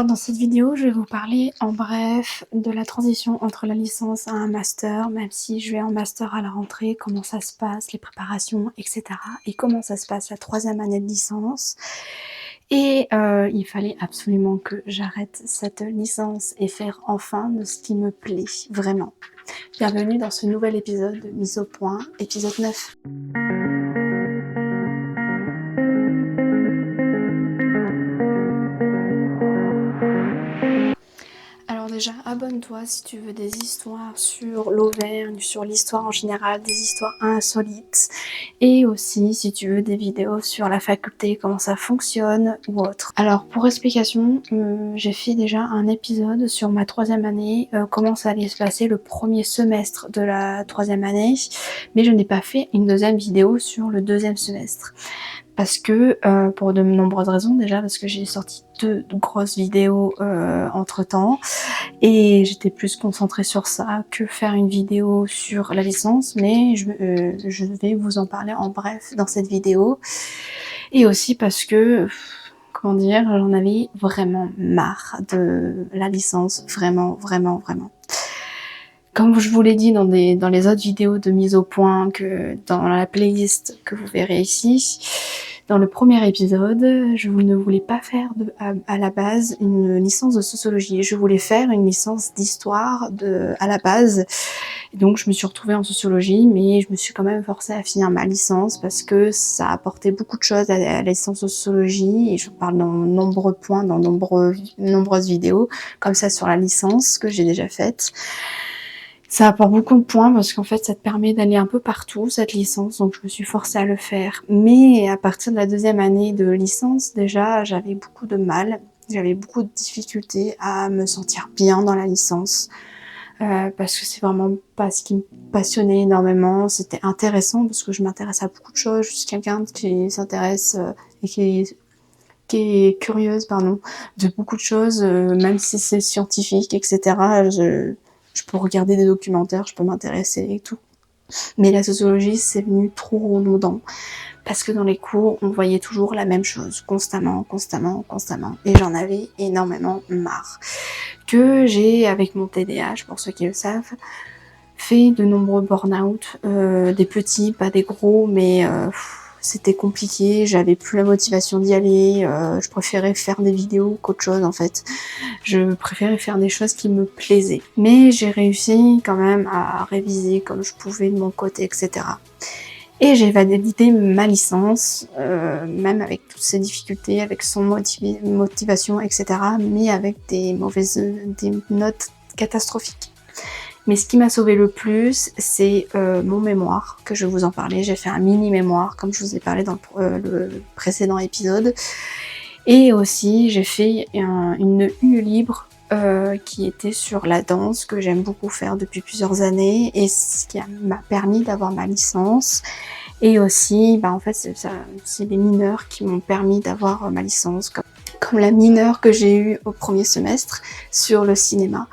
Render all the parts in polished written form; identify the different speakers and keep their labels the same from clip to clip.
Speaker 1: Dans cette vidéo, je vais vous parler en bref de la transition entre la licence à un master, même si je vais en master à la rentrée, comment ça se passe, les préparations, etc. Et comment ça se passe la 3e année de licence. Et il fallait absolument que j'arrête cette licence et faire enfin de ce qui me plaît vraiment. Bienvenue dans ce nouvel épisode de Mise au point, épisode 9. Alors déjà, abonne-toi si tu veux des histoires sur l'Auvergne, sur l'histoire en général, des histoires insolites. Et aussi si tu veux des vidéos sur la faculté, comment ça fonctionne ou autre. Alors pour explication, j'ai fait déjà un épisode sur ma 3e année, comment ça allait se passer le premier semestre de la 3e année. Mais je n'ai pas fait une deuxième vidéo sur le 2e semestre. Parce que, pour de nombreuses raisons, déjà parce que j'ai sorti 2 grosses vidéos entre temps et j'étais plus concentrée sur ça que faire une vidéo sur la licence, mais je vais vous en parler en bref dans cette vidéo. Et aussi parce que, comment dire, j'en avais vraiment marre de la licence, vraiment. Comme je vous l'ai dit dans les autres vidéos de mise au point, que dans la playlist que vous verrez ici, dans le premier épisode, je ne voulais pas faire à la base une licence de sociologie. Je voulais faire une licence d'histoire à la base. Donc je me suis retrouvée en sociologie, mais je me suis quand même forcée à finir ma licence parce que ça apportait beaucoup de choses à la licence de sociologie, et je parle dans nombreux points, dans nombreuses vidéos, comme ça sur la licence que j'ai déjà faite. Ça apporte beaucoup de points parce qu'en fait ça te permet d'aller un peu partout, cette licence, donc je me suis forcée à le faire. Mais à partir de la 2e année de licence, déjà j'avais beaucoup de mal, j'avais beaucoup de difficultés à me sentir bien dans la licence, parce que c'est vraiment pas ce qui me passionnait énormément. C'était intéressant parce que je m'intéresse à beaucoup de choses, je suis quelqu'un qui s'intéresse et qui est curieuse, de beaucoup de choses, même si c'est scientifique, etc. Je peux regarder des documentaires, je peux m'intéresser et tout. Mais la sociologie, c'est venu trop redondant. Parce que dans les cours, on voyait toujours la même chose, constamment. Et j'en avais énormément marre. Que j'ai, avec mon TDAH, pour ceux qui le savent, fait de nombreux burn-out, des petits, pas des gros, mais c'était compliqué, j'avais plus la motivation d'y aller, je préférais faire des vidéos qu'autre chose en fait. Je préférais faire des choses qui me plaisaient. Mais j'ai réussi quand même à réviser comme je pouvais de mon côté, etc. Et j'ai validé ma licence, même avec toutes ces difficultés, avec son motivation, etc. Mais avec des notes catastrophiques. Mais ce qui m'a sauvé le plus, c'est mon mémoire, que je vais vous en parler. J'ai fait un mini mémoire, comme je vous ai parlé dans le précédent épisode. Et aussi, j'ai fait une UE libre qui était sur la danse, que j'aime beaucoup faire depuis plusieurs années, et ce qui m'a permis d'avoir ma licence. Et aussi, en fait, c'est les mineurs qui m'ont permis d'avoir ma licence, comme la mineure que j'ai eue au premier semestre sur le cinéma.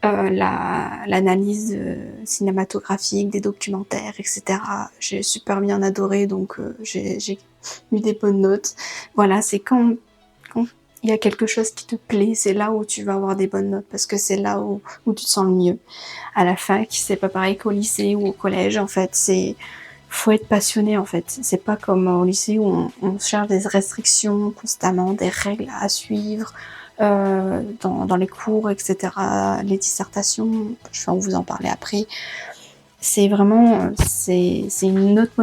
Speaker 1: L'analyse cinématographique, des documentaires, etc. J'ai super bien adoré, donc j'ai eu des bonnes notes. Voilà, c'est quand il y a quelque chose qui te plaît, c'est là où tu vas avoir des bonnes notes, parce que c'est là où tu te sens le mieux. À la fac, c'est pas pareil qu'au lycée ou au collège, en fait, faut être passionné, en fait. C'est pas comme au lycée où on cherche des restrictions constamment, des règles à suivre, dans les cours, etc. Les dissertations, je vais vous en parler après. C'est vraiment, c'est une autre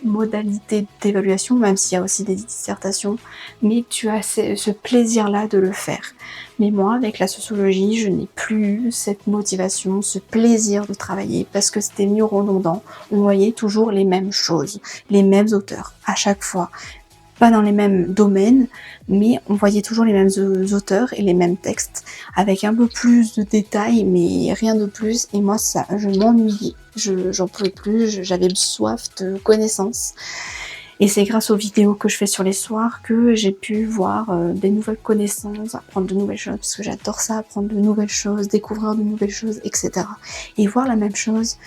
Speaker 1: modalité d'évaluation, même s'il y a aussi des dissertations, mais tu as ce plaisir-là de le faire. Mais moi, avec la sociologie, je n'ai plus cette motivation, ce plaisir de travailler, parce que c'était mieux redondant. On voyait toujours les mêmes choses, les mêmes auteurs, à chaque fois. Pas dans les mêmes domaines, mais on voyait toujours les mêmes auteurs et les mêmes textes, avec un peu plus de détails, mais rien de plus. Et moi, ça, je m'ennuyais. J'en pouvais plus, j'avais soif de connaissances. Et c'est grâce aux vidéos que je fais sur les soirs que j'ai pu voir des nouvelles connaissances, apprendre de nouvelles choses, parce que j'adore ça, apprendre de nouvelles choses, découvrir de nouvelles choses, etc. Et voir la même chose,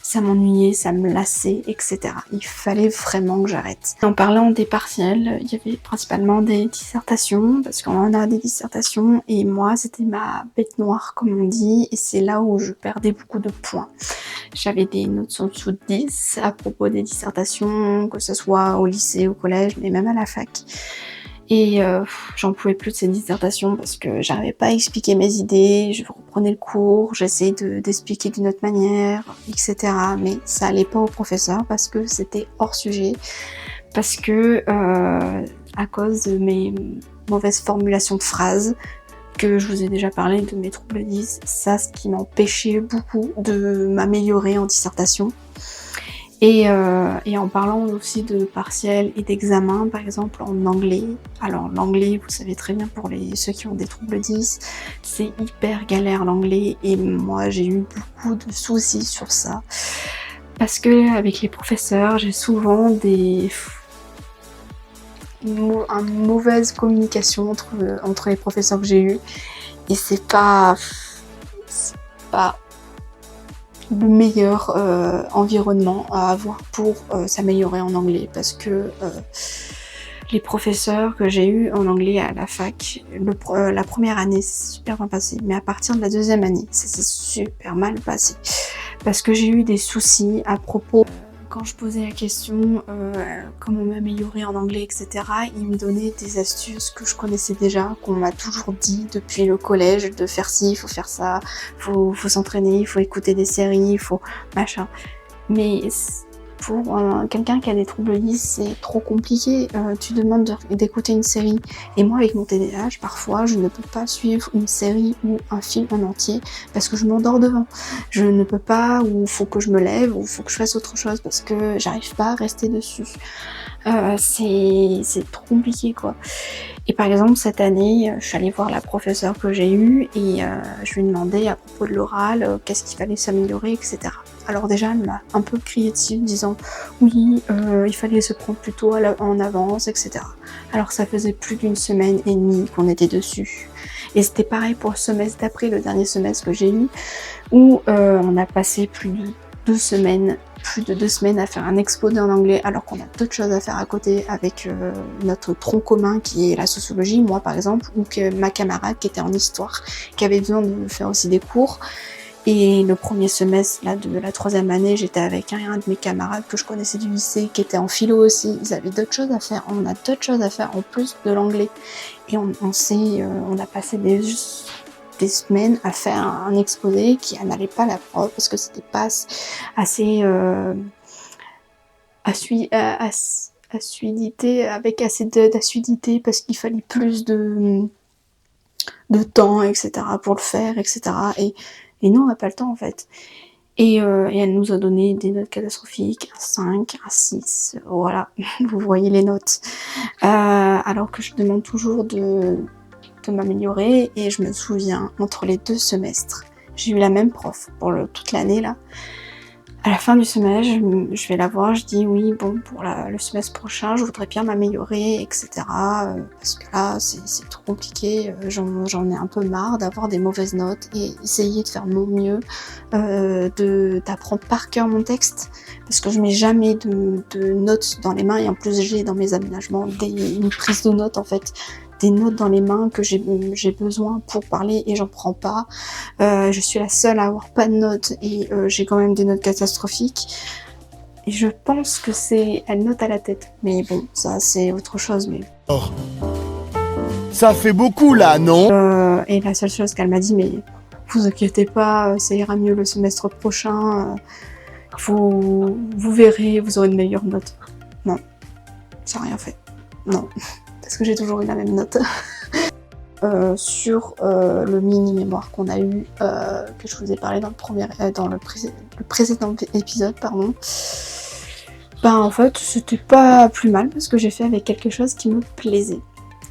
Speaker 1: ça m'ennuyait, ça me lassait, etc. Il fallait vraiment que j'arrête. En parlant des partiels, il y avait principalement des dissertations, parce qu'on en a des dissertations, et moi c'était ma bête noire comme on dit, et c'est là où je perdais beaucoup de points. J'avais des notes en dessous de 10 à propos des dissertations, que ce soit au lycée, au collège, mais même à la fac. Et j'en pouvais plus de ces dissertations parce que j'arrivais pas à expliquer mes idées, je reprenais le cours, j'essayais d'expliquer d'une autre manière, etc. Mais ça allait pas au professeur parce que c'était hors sujet, parce que à cause de mes mauvaises formulations de phrases, que je vous ai déjà parlé de mes troubles 10, ça ce qui m'empêchait beaucoup de m'améliorer en dissertation. Et en parlant aussi de partiels et d'examens, par exemple en anglais. Alors l'anglais, vous savez très bien pour ceux qui ont des troubles 10, c'est hyper galère l'anglais et moi j'ai eu beaucoup de soucis sur ça. Parce que avec les professeurs, j'ai souvent une mauvaise communication entre les professeurs que j'ai eus. Et c'est pas le meilleur environnement à avoir pour s'améliorer en anglais parce que les professeurs que j'ai eu en anglais à la fac, la première année c'est super bien passé, mais à partir de la deuxième année ça s'est super mal passé parce que j'ai eu des soucis à propos quand je posais la question comment m'améliorer en anglais, etc. Ils me donnaient des astuces que je connaissais déjà, qu'on m'a toujours dit depuis le collège, de faire ci, il faut faire ça, faut s'entraîner, il faut écouter des séries, il faut machin. Mais pour quelqu'un qui a des troubles 10, c'est trop compliqué. Tu demandes d'écouter une série. Et moi, avec mon TDAH, parfois, je ne peux pas suivre une série ou un film en entier parce que je m'endors devant. Je ne peux pas, ou il faut que je me lève, ou il faut que je fasse autre chose parce que j'arrive pas à rester dessus. C'est trop compliqué, quoi. Et par exemple, cette année, je suis allée voir la professeure que j'ai eue et je lui ai demandé à propos de l'oral, qu'est-ce qu'il fallait s'améliorer, etc. Alors déjà, elle m'a un peu crié dessus, disant oui, il fallait se prendre plutôt en avance, etc. Alors ça faisait plus d'1 semaine et demie qu'on était dessus. Et c'était pareil pour le semestre d'après, le dernier semestre que j'ai eu, où on a passé plus de 2 semaines à faire un exposé en anglais alors qu'on a d'autres choses à faire à côté avec notre tronc commun qui est la sociologie, moi par exemple, ou que ma camarade qui était en histoire, qui avait besoin de faire aussi des cours. Et le premier semestre là, de la 3e année, j'étais avec un de mes camarades que je connaissais du lycée qui était en philo aussi. Ils avaient d'autres choses à faire. On a d'autres choses à faire en plus de l'anglais. Et on a passé des semaines à faire un exposé qui n'allait pas la prof parce que c'était pas assez assiduité, avec assez d'assiduité parce qu'il fallait plus de temps, etc. pour le faire, etc. Et nous, on n'a pas le temps, en fait. Et elle nous a donné des notes catastrophiques, un 5, un 6, voilà, vous voyez les notes. Alors que je demande toujours de m'améliorer, et je me souviens, entre les 2 semestres, j'ai eu la même prof pour toute l'année, là. À la fin du semestre, je vais la voir, je dis oui, bon, pour le semestre prochain, je voudrais bien m'améliorer, etc. Parce que là, c'est trop compliqué, j'en ai un peu marre d'avoir des mauvaises notes et essayer de faire mon mieux, d'apprendre par cœur mon texte, parce que je mets jamais de notes dans les mains, et en plus j'ai dans mes aménagements une prise de notes en fait, des notes dans les mains que j'ai besoin pour parler et j'en prends pas. Je suis la seule à avoir pas de notes et j'ai quand même des notes catastrophiques. Et je pense que c'est une note à la tête. Mais bon, ça c'est autre chose. Mais
Speaker 2: Oh. Ça fait beaucoup là, non?
Speaker 1: Et la seule chose qu'elle m'a dit, mais vous inquiétez pas, ça ira mieux le semestre prochain. Vous verrez, vous aurez de meilleures notes. Non, ça n'a rien fait. Non. Parce que j'ai toujours eu la même note. Sur le mini-mémoire qu'on a eu, que je vous ai parlé dans le précédent épisode, pardon. Ben en fait, c'était pas plus mal parce que j'ai fait avec quelque chose qui me plaisait.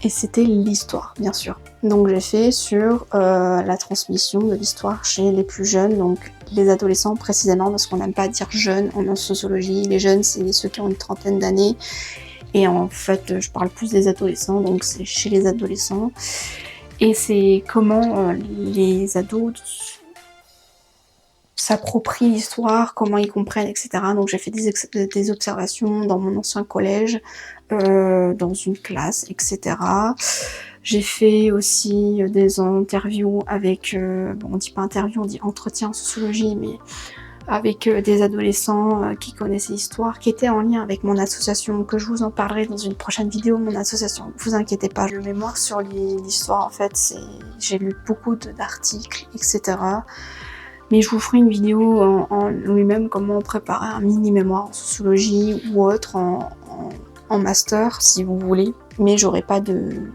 Speaker 1: Et c'était l'histoire, bien sûr. Donc j'ai fait sur la transmission de l'histoire chez les plus jeunes, donc les adolescents précisément, parce qu'on n'aime pas dire jeunes en sociologie. Les jeunes, c'est ceux qui ont une trentaine d'années. Et en fait, je parle plus des adolescents, donc c'est chez les adolescents. Et c'est comment les ados s'approprient l'histoire, comment ils comprennent, etc. Donc j'ai fait des observations dans mon ancien collège, dans une classe, etc. J'ai fait aussi des interviews avec, bon, on dit pas interview, on dit entretien en sociologie, mais avec des adolescents qui connaissaient l'histoire, qui étaient en lien avec mon association, que je vous en parlerai dans une prochaine vidéo, mon association. Vous inquiétez pas, le mémoire sur l'histoire, en fait, j'ai lu beaucoup d'articles, etc. Mais je vous ferai une vidéo en lui-même, comment préparer un mini-mémoire en sociologie ou autre, en master, si vous voulez. Mais j'aurai pas de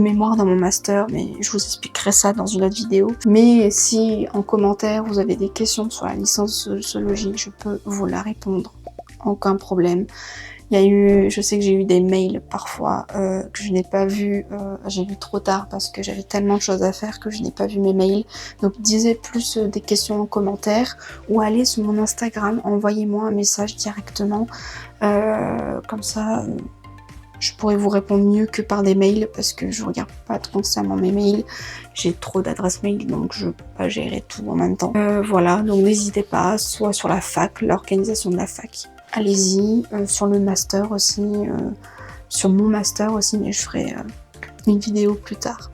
Speaker 1: mémoire dans mon master, mais je vous expliquerai ça dans une autre vidéo. Mais si en commentaire vous avez des questions sur la licence de sociologie, je peux vous la répondre, aucun problème. Il y a eu, je sais que j'ai eu des mails parfois que je n'ai pas vu, j'ai vu trop tard parce que j'avais tellement de choses à faire que je n'ai pas vu mes mails. Donc disez plus des questions en commentaire ou allez sur mon Instagram, envoyez-moi un message directement, comme ça je pourrais vous répondre mieux que par des mails parce que je regarde pas constamment mes mails. J'ai trop d'adresses mail donc je peux pas gérer tout en même temps. Voilà, donc n'hésitez pas, soit sur la fac, l'organisation de la fac. Allez-y, sur le master aussi, sur mon master aussi, mais je ferai une vidéo plus tard.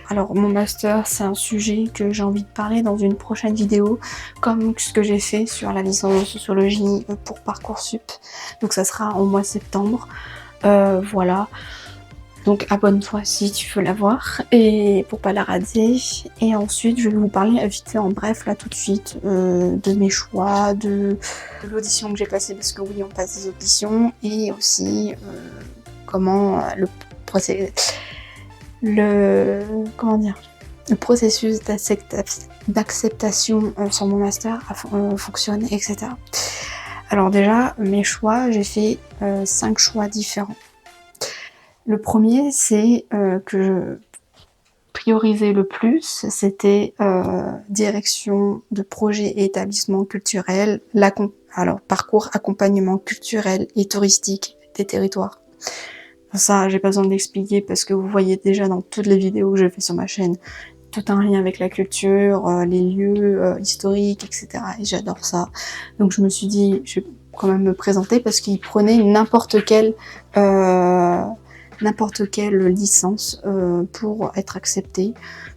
Speaker 1: Alors mon master, c'est un sujet que j'ai envie de parler dans une prochaine vidéo, comme ce que j'ai fait sur la licence de sociologie pour Parcoursup. Donc ça sera au mois de septembre. Voilà, donc abonne-toi si tu veux la voir et pour pas la rater. Et ensuite je vais vous parler vite fait en bref là tout de suite de mes choix, de l'audition que j'ai passée, parce que oui on passe des auditions, et aussi comment le processus d'acceptation sur mon master fonctionne, etc. Alors déjà, mes choix, j'ai fait 5 choix différents. Le premier, c'est que je priorisais le plus, c'était direction de projet et établissement culturel, alors parcours accompagnement culturel et touristique des territoires. Ça, j'ai pas besoin d'expliquer parce que vous voyez déjà dans toutes les vidéos que je fais sur ma chaîne, tout un lien avec la culture, les lieux historiques, etc. Et j'adore ça. Donc je me suis dit, je vais quand même me présenter parce qu'ils prenaient n'importe quelle licence pour être accepté.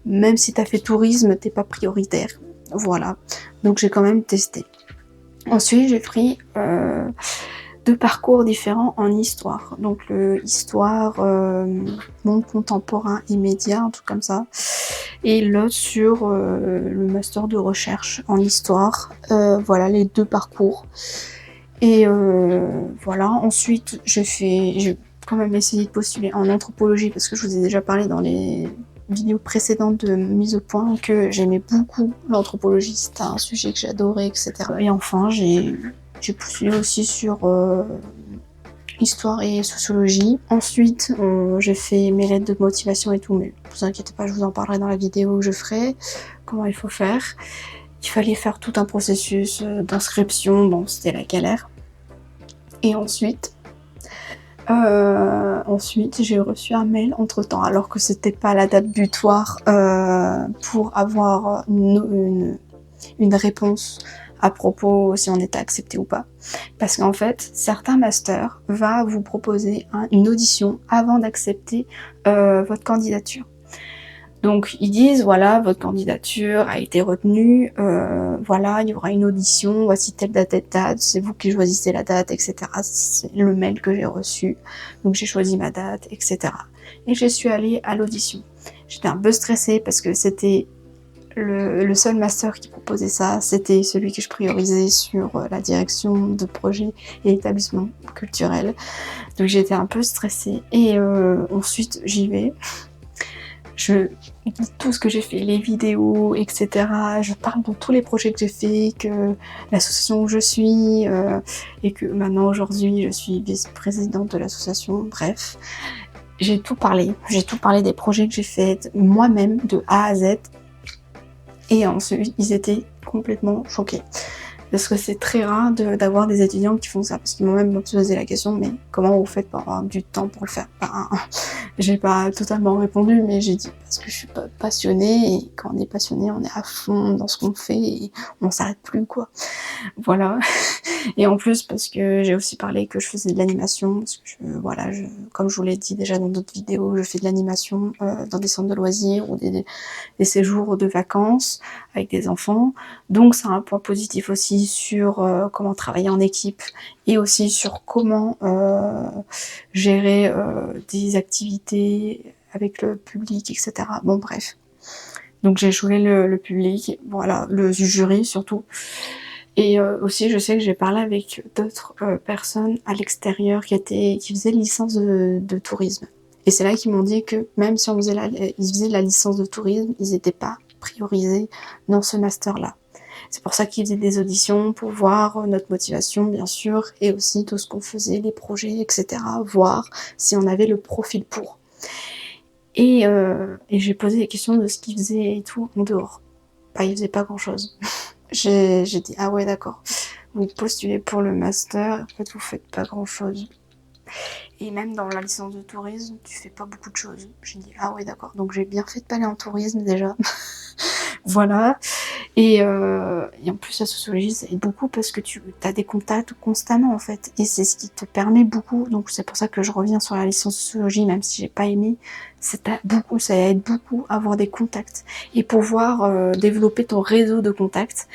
Speaker 1: Même si t'as fait tourisme, t'es pas prioritaire. Voilà. Donc j'ai quand même testé. Ensuite, j'ai pris 2 parcours différents en histoire. Donc histoire, monde contemporain immédiat, un truc comme ça. Et l'autre sur le master de recherche en histoire. Voilà les 2 parcours. Et voilà, ensuite j'ai quand même essayé de postuler en anthropologie parce que je vous ai déjà parlé dans les vidéos précédentes de mise au point que j'aimais beaucoup l'anthropologie, c'était un sujet que j'adorais, etc. Et enfin j'ai postulé aussi sur histoire et sociologie. Ensuite, j'ai fait mes lettres de motivation et tout, mais ne vous inquiétez pas, je vous en parlerai dans la vidéo que je ferai, comment il faut faire. Il fallait faire tout un processus d'inscription, bon, c'était la galère. Et ensuite, j'ai reçu un mail entre-temps, alors que c'était pas la date butoir pour avoir une réponse à propos si on était accepté ou pas. Parce qu'en fait, certains masters vont vous proposer une audition avant d'accepter votre candidature. Donc ils disent, voilà, votre candidature a été retenue, voilà, il y aura une audition, voici telle date, c'est vous qui choisissez la date, etc. C'est le mail que j'ai reçu, donc j'ai choisi ma date, etc. Et je suis allée à l'audition. J'étais un peu stressée parce que c'était le seul master qui proposait ça, c'était celui que je priorisais sur la direction de projet et établissement culturel. Donc j'étais un peu stressée et ensuite j'y vais. Je dis tout ce que j'ai fait, les vidéos, etc. Je parle de tous les projets que j'ai fait, que l'association où je suis, et que maintenant aujourd'hui je suis vice-présidente de l'association, bref. J'ai tout parlé des projets que j'ai faits moi-même de A à Z. Et ensuite, ils étaient complètement choqués. Parce que c'est très rare d'avoir des étudiants qui font ça, parce qu'ils m'ont même posé la question, mais comment vous faites pour avoir du temps pour le faire? Ben, j'ai pas totalement répondu, mais j'ai dit parce que je suis pas passionnée, et quand on est passionné, on est à fond dans ce qu'on fait et on s'arrête plus, quoi. Voilà. Et en plus, parce que j'ai aussi parlé que je faisais de l'animation, parce que voilà, comme je vous l'ai dit déjà dans d'autres vidéos, je fais de l'animation dans des centres de loisirs ou des séjours de vacances avec des enfants. Donc c'est un point positif aussi sur comment travailler en équipe et aussi sur comment gérer des activités avec le public, etc. Bon bref. Donc j'ai joué le public, voilà, le jury surtout. Et aussi je sais que j'ai parlé avec d'autres personnes à l'extérieur qui faisaient licence de tourisme. Et c'est là qu'ils m'ont dit que même si ils faisaient la licence de tourisme, ils n'étaient pas priorisés dans ce master-là. C'est pour ça qu'ils faisaient des auditions pour voir notre motivation, bien sûr, et aussi tout ce qu'on faisait, les projets, etc. Voir si on avait le profil pour. Et j'ai posé des questions de ce qu'ils faisaient et tout en dehors. Bah, ils faisaient pas grand-chose. J'ai dit, ah ouais, d'accord. Vous postulez pour le master, en fait, vous faites pas grand-chose. Et même dans la licence de tourisme, tu fais pas beaucoup de choses. J'ai dit, ah ouais, d'accord. Donc j'ai bien fait de pas aller en tourisme, déjà. Voilà. Et en plus, la sociologie, ça aide beaucoup parce que tu as des contacts constamment, en fait. Et c'est ce qui te permet beaucoup. Donc c'est pour ça que je reviens sur la licence de sociologie, même si j'ai pas aimé. Ça aide beaucoup à avoir des contacts et pouvoir développer ton réseau de contacts.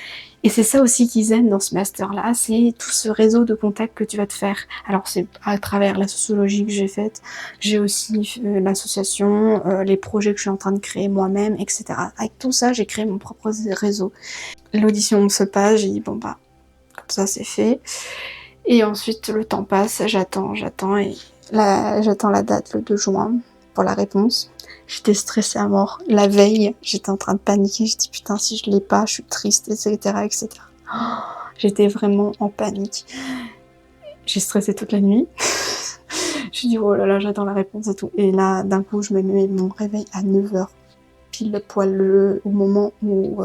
Speaker 1: Et c'est ça aussi qu'ils aiment dans ce master-là, c'est tout ce réseau de contacts que tu vas te faire. Alors c'est à travers la sociologie que j'ai faite, j'ai aussi l'association, les projets que je suis en train de créer moi-même, etc. Avec tout ça, j'ai créé mon propre réseau. L'audition se passe, j'ai dit bon bah, comme ça c'est fait. Et ensuite le temps passe, j'attends, et là j'attends la date le 2 juin pour la réponse. J'étais stressée à mort. La veille, j'étais en train de paniquer. Je dis putain, si je l'ai pas, je suis triste, etc., etc. Oh, j'étais vraiment en panique. J'ai stressé toute la nuit. J'ai dit oh là là, j'attends la réponse et tout. Et là, d'un coup, je me mets mon réveil à 9h. Pile poil au moment où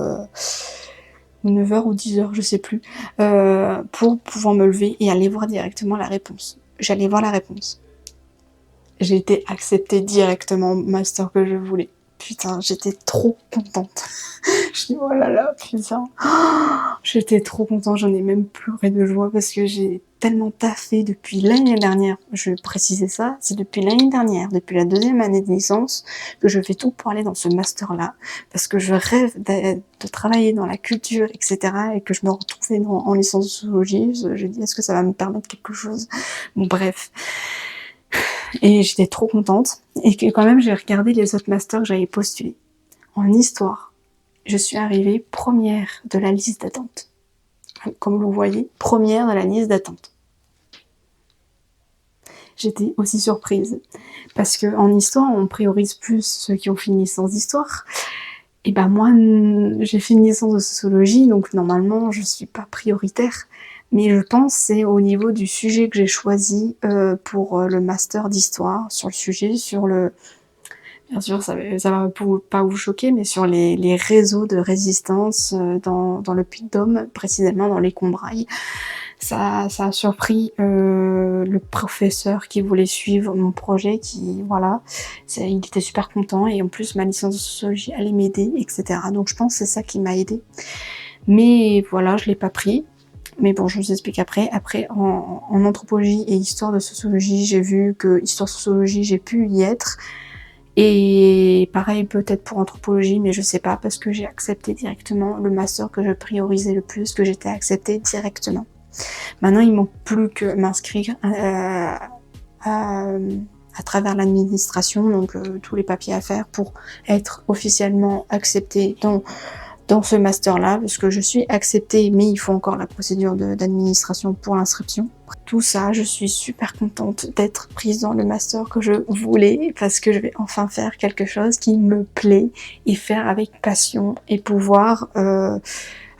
Speaker 1: 9h ou 10h, je sais plus, pour pouvoir me lever et aller voir directement la réponse. J'allais voir la réponse. J'ai été acceptée directement au master que je voulais. Putain, j'étais trop contente. Je dis, oh là là, putain. J'étais trop contente, j'en ai même pleuré de joie parce que j'ai tellement taffé depuis l'année dernière. Je vais préciser ça, c'est depuis l'année dernière, depuis la 2e année de licence, que je fais tout pour aller dans ce master-là. Parce que je rêve de travailler dans la culture, etc. et que je me retrouvais en licence de sociologie. Je dis, est-ce que ça va me permettre quelque chose? Bon, bref. Et j'étais trop contente. Et que quand même, j'ai regardé les autres masters que j'avais postulés. En histoire, je suis arrivée première de la liste d'attente. Comme vous voyez, première de la liste d'attente. J'étais aussi surprise. Parce que en histoire, on priorise plus ceux qui ont fait une licence d'histoire. Et ben moi, j'ai fait une licence de sociologie, donc normalement, je suis pas prioritaire. Mais je pense que c'est au niveau du sujet que j'ai choisi pour le master d'histoire, sur le sujet, sur le... Bien sûr, ça va pas vous choquer, mais sur les réseaux de résistance dans le Puy-de-Dôme, précisément dans les Combrailles. Ça a surpris le professeur qui voulait suivre mon projet, voilà, il était super content, et en plus ma licence de sociologie allait m'aider, etc. Donc je pense que c'est ça qui m'a aidé. Mais voilà, je l'ai pas pris. Mais bon, je vous explique après. Après, en anthropologie et histoire de sociologie, j'ai vu que histoire-sociologie, j'ai pu y être. Et pareil, peut-être pour anthropologie, mais je sais pas, parce que j'ai accepté directement le master que je priorisais le plus, que j'étais acceptée directement. Maintenant, il manque plus que m'inscrire à travers l'administration, donc tous les papiers à faire pour être officiellement acceptée dans ce master-là, parce que je suis acceptée, mais il faut encore la procédure d'administration pour l'inscription. Tout ça, je suis super contente d'être prise dans le master que je voulais, parce que je vais enfin faire quelque chose qui me plaît, et faire avec passion, et pouvoir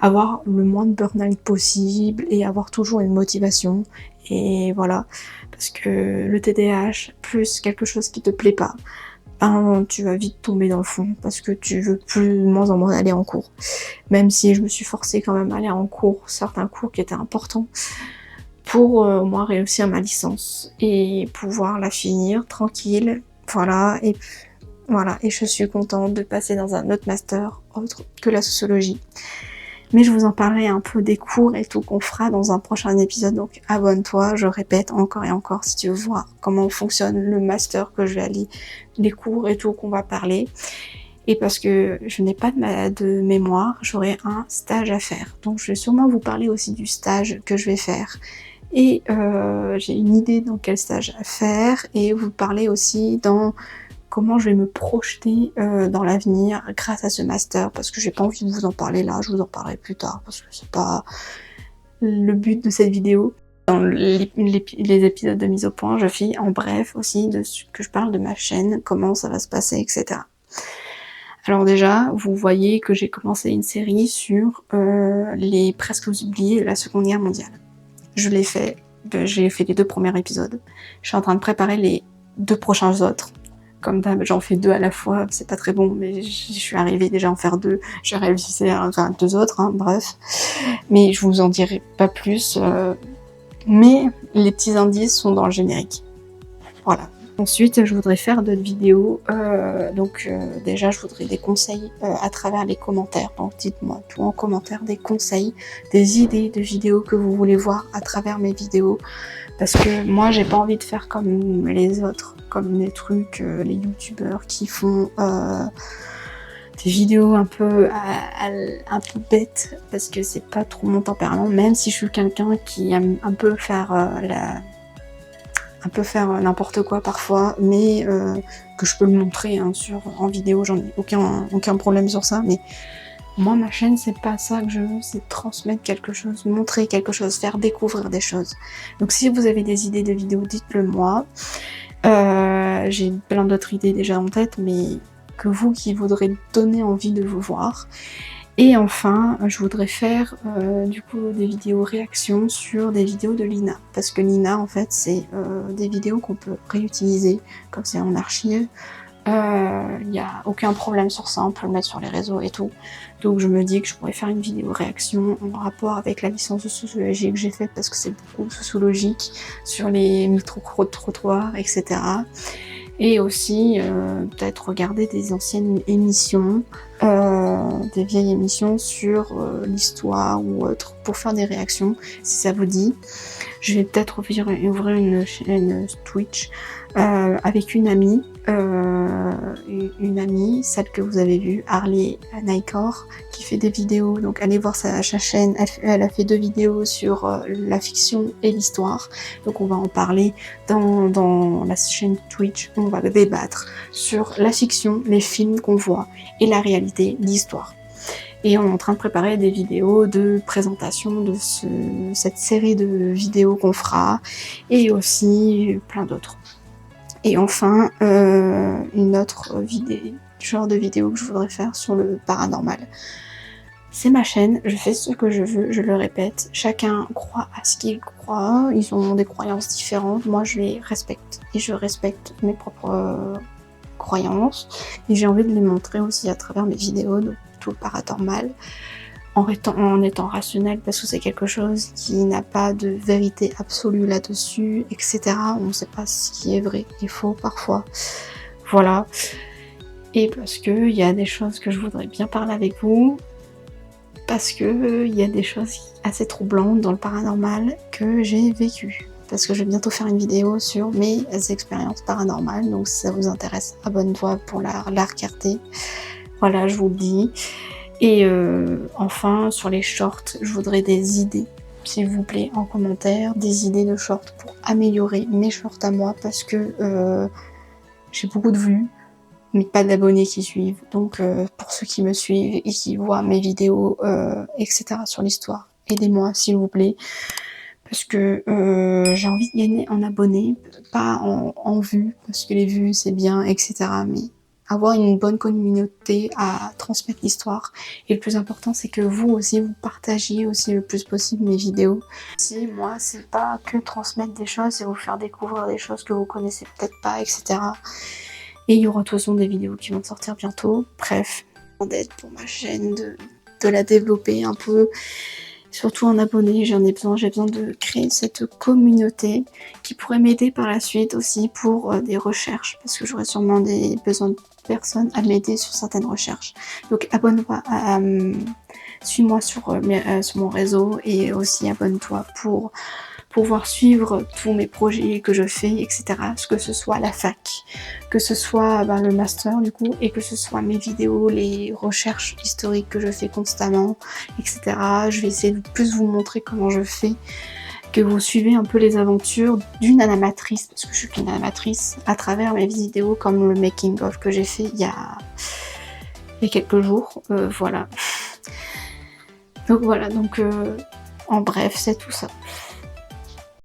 Speaker 1: avoir le moins de burn-out possible, et avoir toujours une motivation, et voilà. Parce que le TDAH, plus quelque chose qui te plaît pas, ben, tu vas vite tomber dans le fond parce que tu veux plus de moins en moins aller en cours. Même si je me suis forcée quand même à aller en cours, certains cours qui étaient importants pour au moins réussir ma licence et pouvoir la finir tranquille. Voilà, et je suis contente de passer dans un autre master autre que la sociologie. Mais je vous en parlerai un peu des cours et tout qu'on fera dans un prochain épisode, donc abonne-toi, je répète encore et encore si tu veux voir comment fonctionne le master que je vais aller, les cours et tout qu'on va parler. Et parce que je n'ai pas de mémoire, j'aurai un stage à faire. Donc je vais sûrement vous parler aussi du stage que je vais faire. Et j'ai une idée dans quel stage à faire et vous parler aussi dans comment je vais me projeter dans l'avenir grâce à ce master, parce que j'ai pas envie de vous en parler là, je vous en parlerai plus tard, parce que c'est pas le but de cette vidéo. Dans les épisodes de mise au point, je fais en bref aussi de ce que je parle de ma chaîne, comment ça va se passer, etc. Alors déjà, vous voyez que j'ai commencé une série sur les presque oubliés de la Seconde Guerre mondiale. Je l'ai fait, j'ai fait les 2 premiers épisodes. Je suis en train de préparer les 2 prochains autres. Comme d'hab, j'en fais 2 à la fois, c'est pas très bon, mais je suis arrivée déjà à en faire 2. J'ai réussi à faire 2 autres, hein, bref. Mais je vous en dirai pas plus. Mais les petits indices sont dans le générique. Voilà. Ensuite, je voudrais faire d'autres vidéos. Déjà, je voudrais des conseils à travers les commentaires. Donc, dites-moi tout en commentaire des conseils, des idées de vidéos que vous voulez voir à travers mes vidéos. Parce que moi, j'ai pas envie de faire comme les autres, comme les trucs, les youtubeurs qui font des vidéos un peu bêtes, parce que c'est pas trop mon tempérament, même si je suis quelqu'un qui aime un peu faire n'importe quoi parfois, mais que je peux le montrer hein, en vidéo, j'en ai aucun problème sur ça, mais moi ma chaîne c'est pas ça que je veux, c'est transmettre quelque chose, montrer quelque chose, faire découvrir des choses. Donc si vous avez des idées de vidéos, dites-le moi. J'ai plein d'autres idées déjà en tête, mais que vous qui voudrez donner envie de vous voir. Et enfin, je voudrais faire du coup des vidéos réactions sur des vidéos de Lina. Parce que Lina, en fait, c'est des vidéos qu'on peut réutiliser, comme c'est en archive. Il n'y a aucun problème sur ça, on peut le mettre sur les réseaux et tout. Donc je me dis que je pourrais faire une vidéo réaction en rapport avec la licence de sociologie que j'ai faite, parce que c'est beaucoup sociologique, sur les micro-trottoirs, etc. Et aussi peut-être regarder des anciennes émissions, des vieilles émissions sur l'histoire ou autre, pour faire des réactions, si ça vous dit. Je vais peut-être ouvrir une chaîne Twitch avec une amie, celle que vous avez vue, Harley Naikor, qui fait des vidéos. Donc allez voir sa chaîne, elle a fait 2 vidéos sur la fiction et l'histoire. Donc on va en parler dans la chaîne Twitch, on va débattre sur la fiction, les films qu'on voit, et la réalité, l'histoire. Et on est en train de préparer des vidéos de présentation de cette série de vidéos qu'on fera, et aussi plein d'autres. Et enfin, une autre genre de vidéo que je voudrais faire sur le paranormal. C'est ma chaîne, je fais ce que je veux, je le répète, chacun croit à ce qu'il croit, ils ont des croyances différentes, moi je les respecte, et je respecte mes propres croyances, et j'ai envie de les montrer aussi à travers mes vidéos, donc tout le paranormal, en étant rationnel, parce que c'est quelque chose qui n'a pas de vérité absolue là-dessus, etc. On ne sait pas ce qui est vrai et faux parfois. Voilà. Et parce que il y a des choses que je voudrais bien parler avec vous, parce que il y a des choses assez troublantes dans le paranormal que j'ai vécues. Parce que je vais bientôt faire une vidéo sur mes expériences paranormales, donc si ça vous intéresse, abonne-toi pour la regarder. Voilà, je vous le dis. Et enfin, sur les shorts, je voudrais des idées, s'il vous plaît, en commentaire, des idées de shorts pour améliorer mes shorts à moi, parce que j'ai beaucoup de vues, mais pas d'abonnés qui suivent. Donc pour ceux qui me suivent et qui voient mes vidéos, etc. sur l'histoire, aidez-moi, s'il vous plaît, parce que j'ai envie de gagner en abonnés, pas en vues, parce que les vues c'est bien, etc. Mais avoir une bonne communauté à transmettre l'histoire. Et le plus important, c'est que vous aussi, vous partagiez aussi le plus possible mes vidéos. Si moi, c'est pas que transmettre des choses, c'est vous faire découvrir des choses que vous connaissez peut-être pas, etc. Et il y aura de toute façon des vidéos qui vont sortir bientôt. Bref, d'aide pour ma chaîne, de la développer un peu, surtout en abonnés, j'ai besoin de créer cette communauté qui pourrait m'aider par la suite aussi pour des recherches, parce que j'aurai sûrement besoin de personnes à m'aider sur certaines recherches. Donc abonne-toi, suis-moi sur mon réseau, et aussi abonne-toi pour pouvoir suivre tous mes projets que je fais, etc. Que ce soit la fac, que ce soit le master du coup, et que ce soit mes vidéos, les recherches historiques que je fais constamment, etc. Je vais essayer de plus vous montrer comment je fais, que vous suivez un peu les aventures d'une animatrice, parce que je suis une animatrice, à travers mes vidéos, comme le making of que j'ai fait il y a quelques jours, voilà. Donc voilà, en bref, c'est tout ça.